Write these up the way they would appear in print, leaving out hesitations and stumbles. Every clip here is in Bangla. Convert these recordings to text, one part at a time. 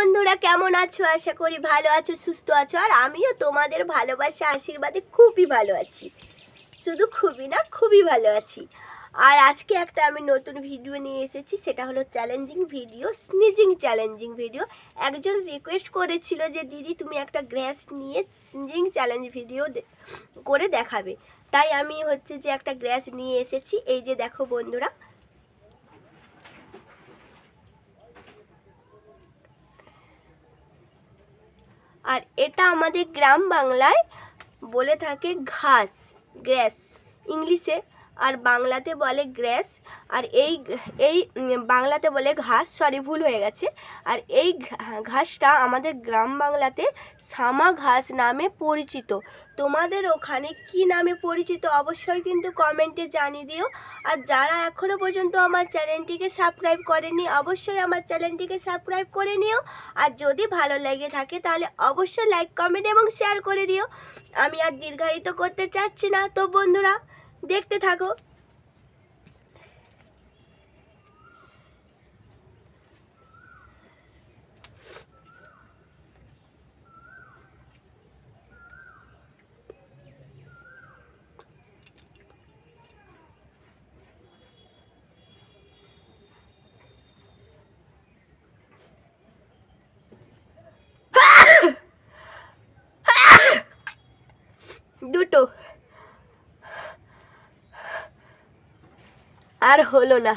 বন্ধুরা, কেমন আছো? আশা করি ভালো আছো, সুস্থ আছো। আর আমিও তোমাদের ভালোবাসা আশীর্বাদে খুবই ভালো আছি। শুধু খুবই না, খুবই ভালো আছি। আর আজকে একটা আমি নতুন ভিডিও নিয়ে এসেছি, সেটা হলো challenging video, sneezing challenging video. একজন রিকোয়েস্ট করেছিল যে দিদি তুমি একটা গ্যাস নিয়ে স্নিজিং চ্যালেঞ্জ ভিডিও করে দেখাবে। তাই আমি হচ্ছে যে একটা গ্যাস নিয়ে এসেছি। এই যে দেখো বন্ধুরা, আর এটা আমাদের গ্রাম বাংলায় বলে থাকে ঘাস, গ্যাস ইংলিশে, আর বাংলাতে বলে গ্যাস। আর এই এই বাংলাতে বলে ঘাস, সরি ভুল হয়ে গেছে। আর এই ঘাসটা আমাদের গ্রাম বাংলাতে সামা ঘাস নামে পরিচিত। তোমাদের ওখানে কি নামে পরিচিত অবশ্যই কিন্তু কমেন্টে জানিয়ে দিও। আর যারা এখনও পর্যন্ত আমার চ্যানেলটিকে সাবস্ক্রাইব করেনি অবশ্যই আমার চ্যানেলটিকে সাবস্ক্রাইব করে নিও। আর যদি ভালো লেগে থাকে তাহলে অবশ্যই লাইক, কমেন্ট এবং শেয়ার করে দিও। আমি আর দীর্ঘায়িত করতে চাচ্ছি না, তো বন্ধুরা দেখতে থাকো। দুটো আর হলো না।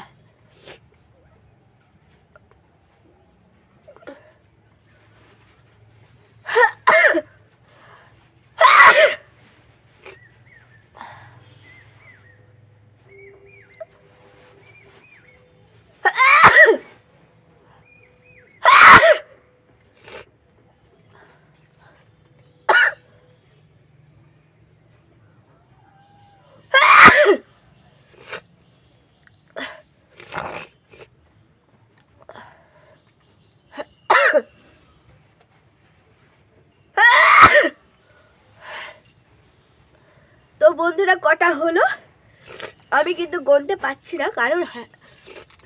তো বন্ধুরা কটা হলো আমি কিন্তু গুনতে পারছি না, কারণ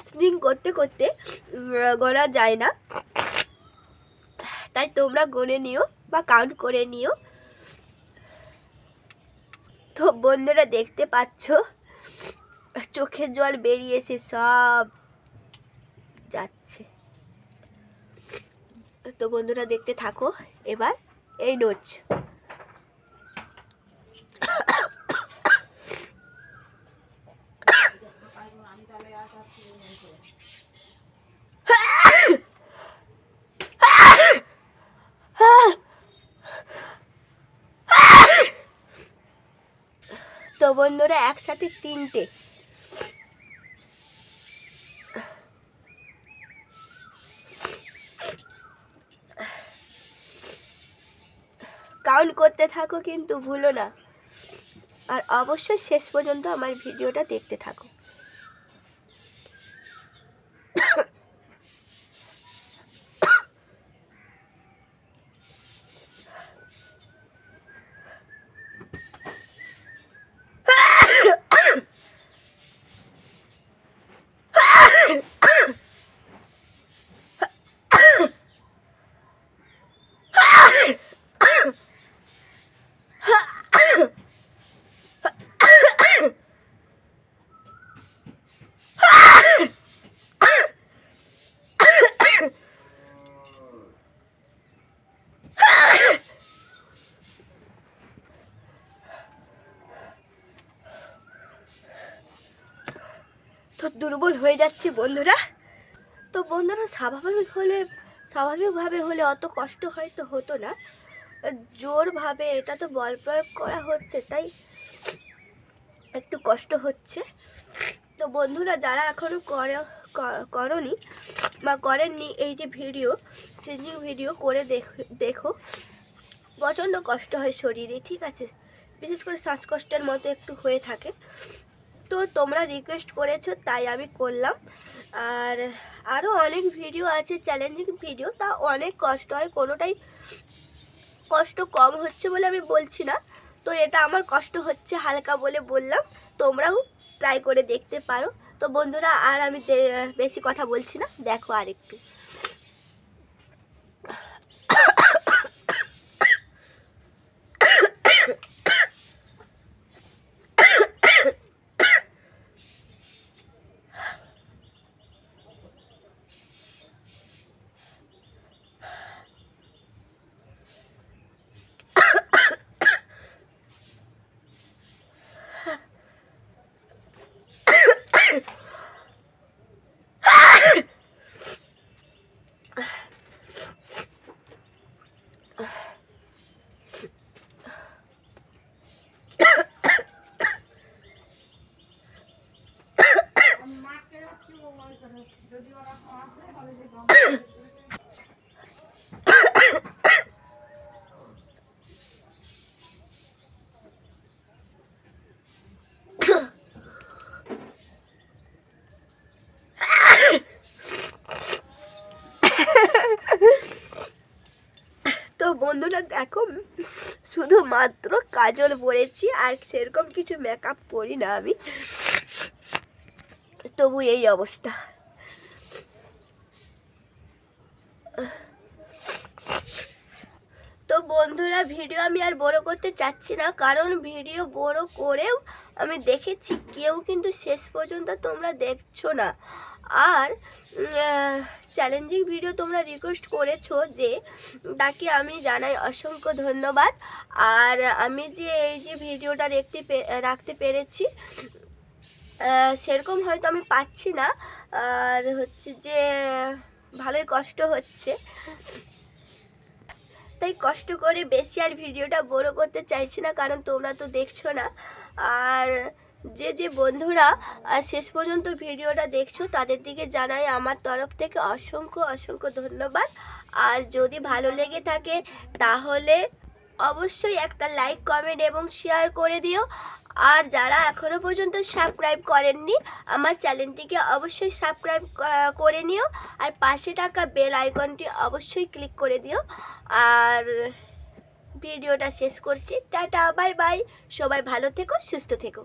স্নিং করতে করতে গোনা যায় না। তাই তোমরা গুনে নিও বা কাউন্ট করে নিও। তো বন্ধুরা দেখতে পাচ্ছ চোখের জল বেরিয়েছে, সব যাচ্ছে। তো বন্ধুরা দেখতে থাকো এবার এই নোচ। তো বন্ধুরা একসাথে তিনটে। কাউন্ট করতে থাকো কিন্তু ভুলো না। আর অবশ্যই শেষ পর্যন্ত আমার ভিডিওটা দেখতে থাকো। তো দুর্বল হয়ে যাচ্ছে বন্ধুরা। তো বন্ধুরা স্বাভাবিকভাবে হলে অত কষ্ট হয়তো হতো না। জোরভাবে এটা তো বল প্রয়োগ করা হচ্ছে, তাই একটু কষ্ট হচ্ছে। তো বন্ধুরা যারা এখনও করনি বা করেননি এই যে সিজিং ভিডিও করে দেখো। প্রচণ্ড কষ্ট হয় শরীরে, ঠিক আছে, বিশেষ করে শ্বাসকষ্টের মতো একটু হয়ে থাকে। তো তোমরা রিকোয়েস্ট করেছো তাই আমি করলাম। আর আরও অনেক ভিডিও আছে চ্যালেঞ্জিং ভিডিও, তা অনেক কষ্ট হয়, কোনোটাই কষ্ট কম হচ্ছে বলে আমি বলছি না। তো এটা আমার কষ্ট হচ্ছে হালকা বলে বললাম, তোমরাও ট্রাই করে দেখতে পারো। তো বন্ধুরা আর আমি বেশি কথা বলছি না, দেখো আর একটু। বন্ধুরা দেখো, শুধুমাত্র কাজল পরেছি, আর সেরকম কিছু মেকআপ করি না আমি, তবু এই অবস্থা। তো বন্ধুরা ভিডিও আমি আর বড় করতে চাচ্ছি না, কারণ ভিডিও বড় করেও আমি দেখেছি কেউ কিন্তু শেষ পর্যন্ত তোমরা দেখছো না। আর চ্যালেঞ্জিং ভিডিও তোমরা রিকোয়েস্ট করেছো, যে তাকে আমি জানাই অসংখ্য ধন্যবাদ। আর আমি যে এই যে ভিডিওটা রাখতে পেরেছি, সেরকম হয়তো আমি পাচ্ছি না, আর হচ্ছে যে ভালোই কষ্ট হচ্ছে, তাই কষ্ট করে বেশি আর ভিডিওটা বড় করতে চাইছি না, কারণ তোমরা তো দেখছো না। আর যে বন্ধুরা শেষ পর্যন্ত ভিডিওটা দেখছো তাদের দিকে জানাই আমার তরফ থেকে অসংখ্য অসংখ্য ধন্যবাদ। আর যদি ভালো লেগে থাকে তাহলে অবশ্যই একটা লাইক, কমেন্ট এবং শেয়ার করে দিও। আর যারা এখনও পর্যন্ত সাবস্ক্রাইব করেননি আমার চ্যানেলটিকে অবশ্যই সাবস্ক্রাইব করে নিও, আর পাশে থাকা বেল আইকনটি অবশ্যই ক্লিক করে দিও। আর ভিডিওটা শেষ করছি, টাটা, বাই বাই, সবাই ভালো থেকো, সুস্থ থেকো।